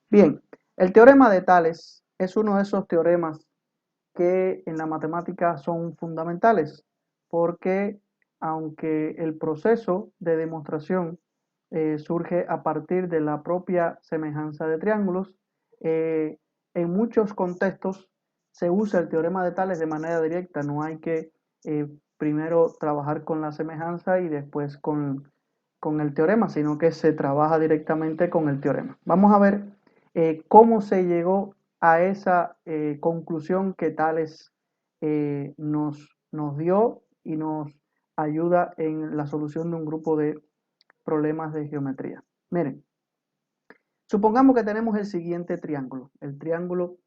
Bien, el teorema de Tales es uno de esos teoremas que en la matemática son fundamentales, porque aunque el proceso de demostración surge a partir de la propia semejanza de triángulos, eh, en muchos contextos se usa el teorema de Tales de manera directa, no hay que primero trabajar con la semejanza y después con el teorema, sino que se trabaja directamente con el teorema. Vamos a ver cómo se llegó a esa conclusión que Tales nos dio y nos ayuda en la solución de un grupo de problemas de geometría. Miren, supongamos que tenemos el siguiente triángulo. El triángulo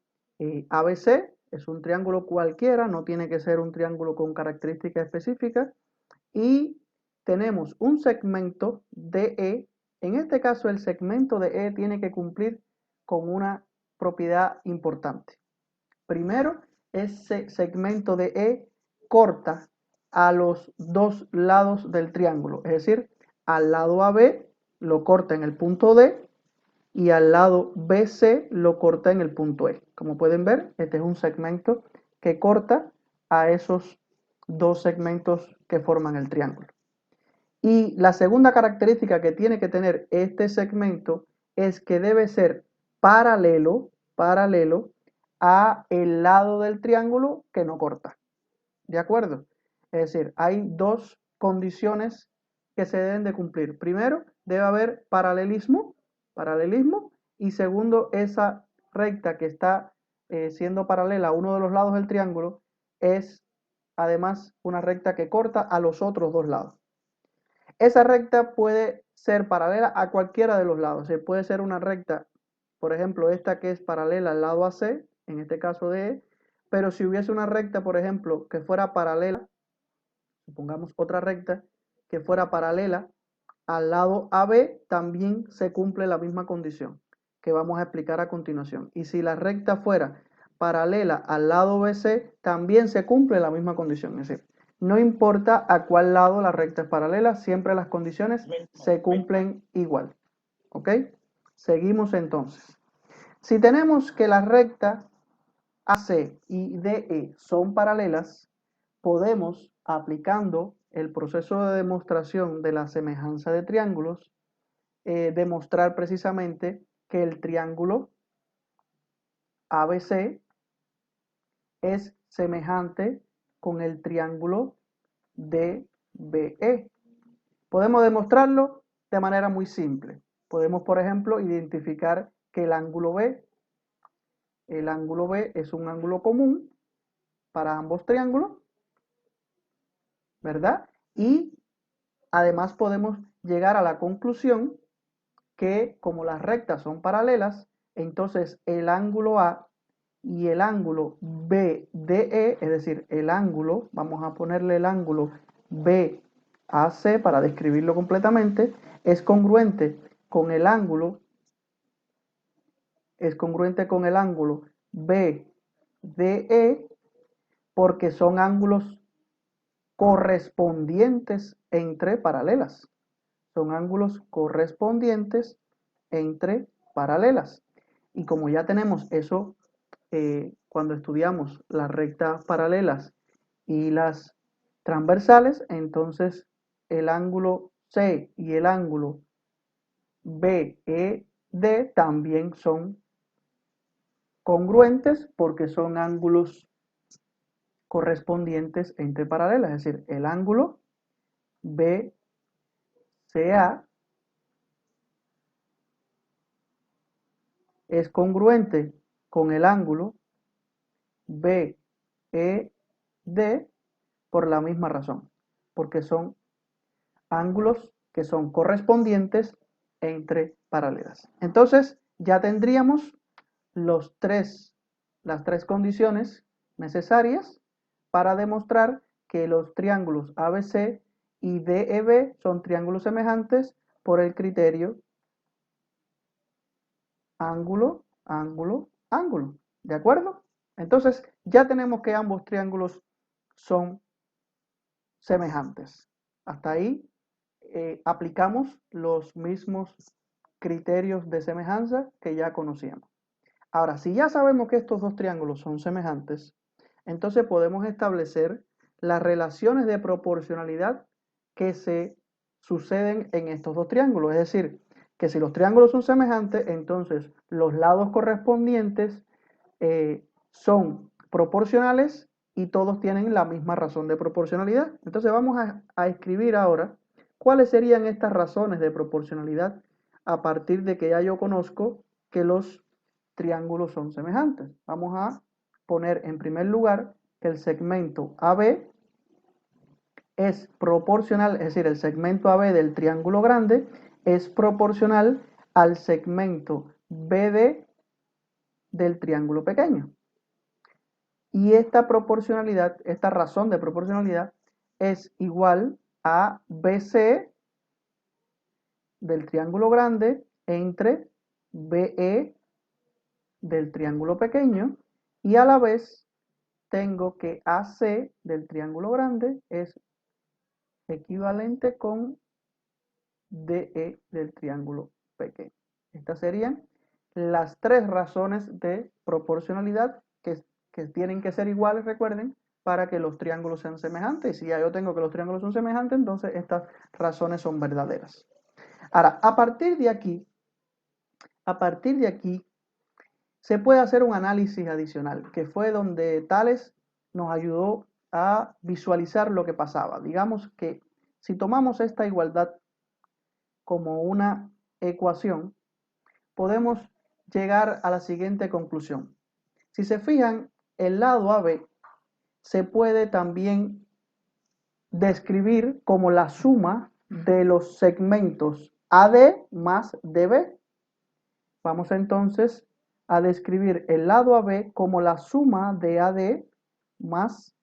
ABC es un triángulo cualquiera, no tiene que ser un triángulo con características específicas. Y tenemos un segmento DE. En este caso, el segmento de E tiene que cumplir con una propiedad importante. Primero, ese segmento de E corta a los dos lados del triángulo, es decir, al lado AB lo corta en el punto D y al lado BC lo corta en el punto E. Como pueden ver, este es un segmento que corta a esos dos segmentos que forman el triángulo. Y la segunda característica que tiene que tener este segmento es que debe ser paralelo a el lado del triángulo que no corta. ¿De acuerdo? Es decir, hay dos condiciones que se deben de cumplir. Primero, debe haber paralelismo, y segundo, esa recta que está siendo paralela a uno de los lados del triángulo es además una recta que corta a los otros dos lados. Esa recta puede ser paralela a cualquiera de los lados. Puede ser una recta, por ejemplo, esta que es paralela al lado AC, en este caso de E, pero si hubiese una recta, por ejemplo, que fuera paralela, supongamos otra recta que fuera paralela al lado AB, también se cumple la misma condición que vamos a explicar a continuación. Y si la recta fuera paralela al lado BC, también se cumple la misma condición. Es decir, no importa a cuál lado la recta es paralela, siempre las condiciones se cumplen igual. ¿Ok? Seguimos entonces. Si tenemos que las rectas AC y DE son paralelas, podemos, aplicando el proceso de demostración de la semejanza de triángulos, demostrar precisamente que el triángulo ABC es semejante con el triángulo DBE. Podemos demostrarlo de manera muy simple. Podemos, por ejemplo, identificar que el ángulo B es un ángulo común para ambos triángulos, ¿verdad? Y además podemos llegar a la conclusión que como las rectas son paralelas, entonces el ángulo A y el ángulo BDE, es decir, el ángulo, vamos a ponerle el ángulo BAC para describirlo completamente, es congruente con el ángulo BDE porque son ángulos correspondientes entre paralelas. Son ángulos correspondientes entre paralelas. Y como ya tenemos eso, cuando estudiamos las rectas paralelas y las transversales, entonces el ángulo C y el ángulo BED también son congruentes porque son ángulos correspondientes entre paralelas, es decir, el ángulo BCA es congruente con el ángulo BED por la misma razón, porque son ángulos que son correspondientes entre paralelas. Entonces, ya tendríamos las tres condiciones necesarias para demostrar que los triángulos ABC y DEB son triángulos semejantes por el criterio ángulo, ángulo, ángulo. ¿De acuerdo? Entonces, ya tenemos que ambos triángulos son semejantes. Hasta ahí aplicamos los mismos criterios de semejanza que ya conocíamos. Ahora, si ya sabemos que estos dos triángulos son semejantes, entonces podemos establecer las relaciones de proporcionalidad que se suceden en estos dos triángulos. Es decir, que si los triángulos son semejantes, entonces los lados correspondientes son proporcionales y todos tienen la misma razón de proporcionalidad. Entonces vamos a escribir ahora cuáles serían estas razones de proporcionalidad a partir de que ya yo conozco que los triángulos son semejantes. Vamos a poner en primer lugar que el segmento AB es proporcional, es decir, el segmento AB del triángulo grande es proporcional al segmento BD del triángulo pequeño. Y esta proporcionalidad, esta razón de proporcionalidad es igual a BC del triángulo grande entre BE del triángulo pequeño, y a la vez tengo que AC del triángulo grande es equivalente con DE del triángulo pequeño. Estas serían las tres razones de proporcionalidad que tienen que ser iguales, recuerden, para que los triángulos sean semejantes. Y si ya yo tengo que los triángulos son semejantes, entonces estas razones son verdaderas. Ahora, a partir de aquí, se puede hacer un análisis adicional, que fue donde Tales nos ayudó a visualizar lo que pasaba. Digamos que si tomamos esta igualdad como una ecuación, podemos llegar a la siguiente conclusión. Si se fijan, el lado AB se puede también describir como la suma de los segmentos AD más DB. Vamos entonces a describir el lado AB como la suma de AD más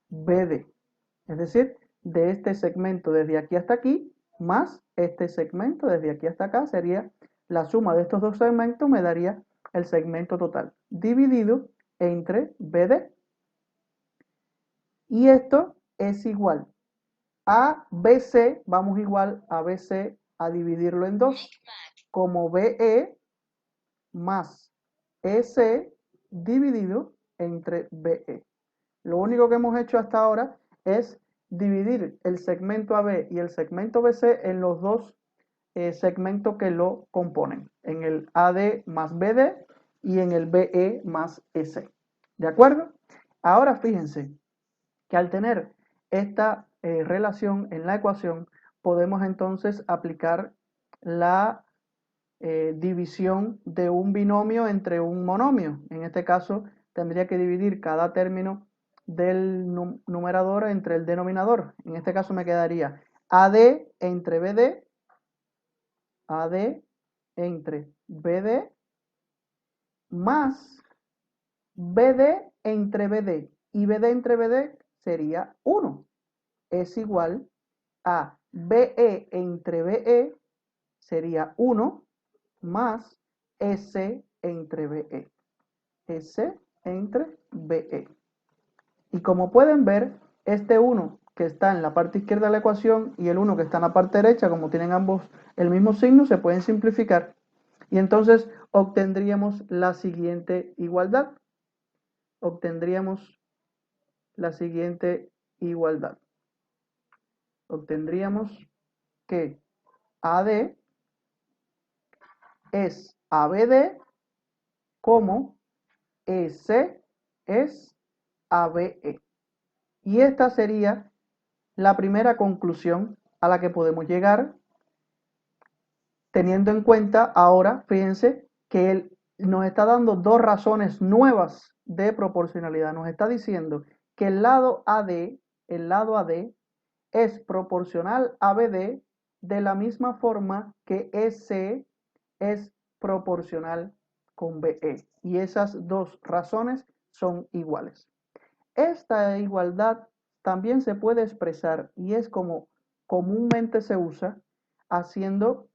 BD. Es decir, de este segmento desde aquí hasta aquí, más este segmento desde aquí hasta acá, sería la suma de estos dos segmentos, me daría el segmento total, dividido entre BD. Y esto es igual a BC, vamos igual a BC a dividirlo en dos, como BE más EC dividido entre BE. Lo único que hemos hecho hasta ahora es dividir el segmento AB y el segmento BC en los dos segmentos que lo componen, en el AD más BD y en el BE más EC. ¿De acuerdo? Ahora fíjense que al tener esta relación en la ecuación, podemos entonces aplicar la división de un binomio entre un monomio. En este caso, tendría que dividir cada término del numerador entre el denominador. En este caso me quedaría AD entre BD, AD entre BD, más BD entre BD. Y BD entre BD sería 1. Es igual a BE entre BE, sería 1, más S entre BE. S entre BE. Y como pueden ver, este 1 que está en la parte izquierda de la ecuación y el 1 que está en la parte derecha, como tienen ambos el mismo signo, se pueden simplificar. Y entonces obtendríamos la siguiente igualdad. Obtendríamos la siguiente igualdad. Obtendríamos que AD es ABD como EC es ABE. Y esta sería la primera conclusión a la que podemos llegar, teniendo en cuenta ahora, fíjense, que él nos está dando dos razones nuevas de proporcionalidad. Nos está diciendo que el lado AD es proporcional a BD de la misma forma que EC es proporcional con BE. Y esas dos razones son iguales. Esta igualdad también se puede expresar, y es como comúnmente se usa,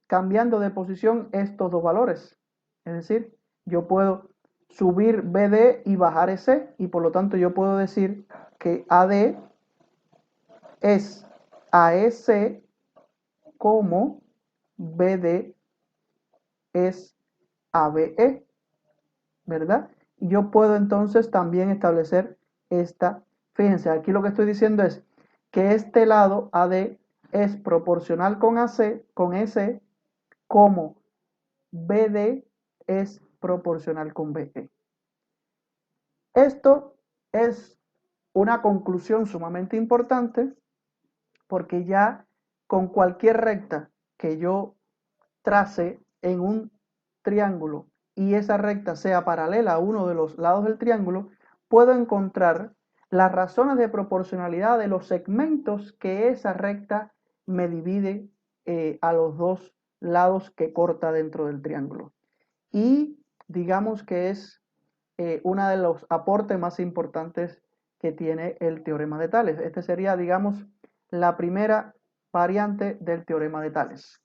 cambiando de posición estos dos valores. Es decir, yo puedo subir BD y bajar EC, y por lo tanto yo puedo decir que AD es AEC como BD es ABE, ¿verdad? Yo puedo entonces también establecer esta, fíjense, aquí lo que estoy diciendo es que este lado AD es proporcional con AC, con EC, como BD es proporcional con BE. Esto es una conclusión sumamente importante porque ya con cualquier recta que yo trace en un triángulo y esa recta sea paralela a uno de los lados del triángulo, puedo encontrar las razones de proporcionalidad de los segmentos que esa recta me divide a los dos lados que corta dentro del triángulo. Y digamos que es uno de los aportes más importantes que tiene el teorema de Tales. Este sería, digamos, la primera variante del teorema de Tales.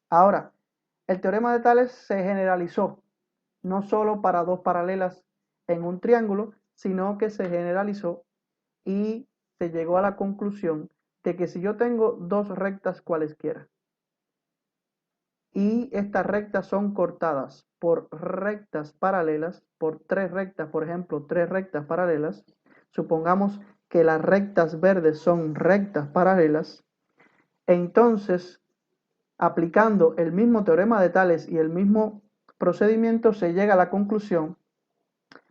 Ahora, el teorema de Tales se generalizó no solo para dos paralelas en un triángulo, sino que se generalizó y se llegó a la conclusión de que si yo tengo dos rectas cualesquiera y estas rectas son cortadas por rectas paralelas, por tres rectas, por ejemplo, tres rectas paralelas, supongamos que las rectas verdes son rectas paralelas, entonces, aplicando el mismo teorema de Tales y el mismo procedimiento, se llega a la conclusión,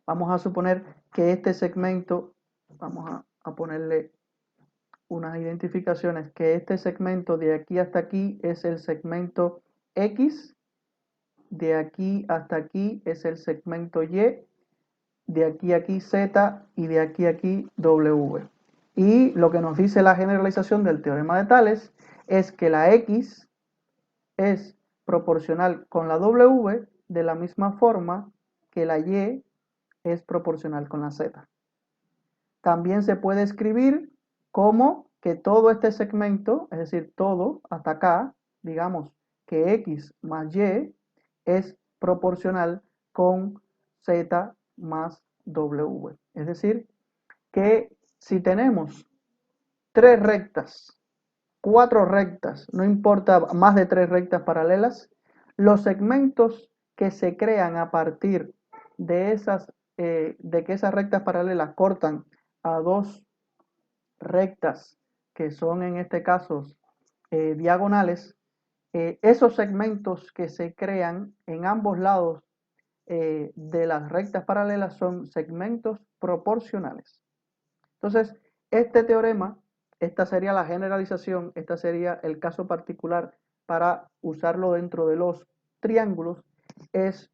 vamos a suponer que este segmento, vamos a ponerle unas identificaciones, que este segmento de aquí hasta aquí es el segmento X, de aquí hasta aquí es el segmento Y, de aquí a aquí Z y de aquí a aquí W. Y lo que nos dice la generalización del teorema de Tales es que la X es proporcional con la W de la misma forma que la Y es proporcional con la Z. También se puede escribir como que todo este segmento, es decir, todo hasta acá, digamos que X más Y es proporcional con Z más W. Es decir, que si tenemos tres rectas, cuatro rectas, no importa, más de tres rectas paralelas, los segmentos que se crean a partir de de que esas rectas paralelas cortan a dos rectas que son en este caso diagonales, esos segmentos que se crean en ambos lados de las rectas paralelas son segmentos proporcionales. Entonces, este teorema, esta sería la generalización, este sería el caso particular para usarlo dentro de los triángulos, es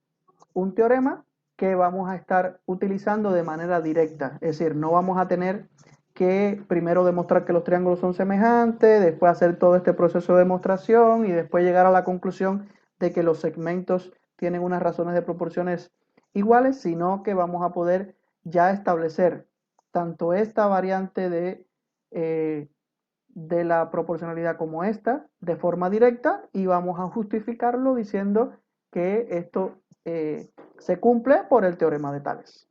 un teorema que vamos a estar utilizando de manera directa, es decir, no vamos a tener que primero demostrar que los triángulos son semejantes, después hacer todo este proceso de demostración y después llegar a la conclusión de que los segmentos tienen unas razones de proporciones iguales, sino que vamos a poder ya establecer tanto esta variante de la proporcionalidad como esta de forma directa y vamos a justificarlo diciendo que esto se cumple por el teorema de Tales.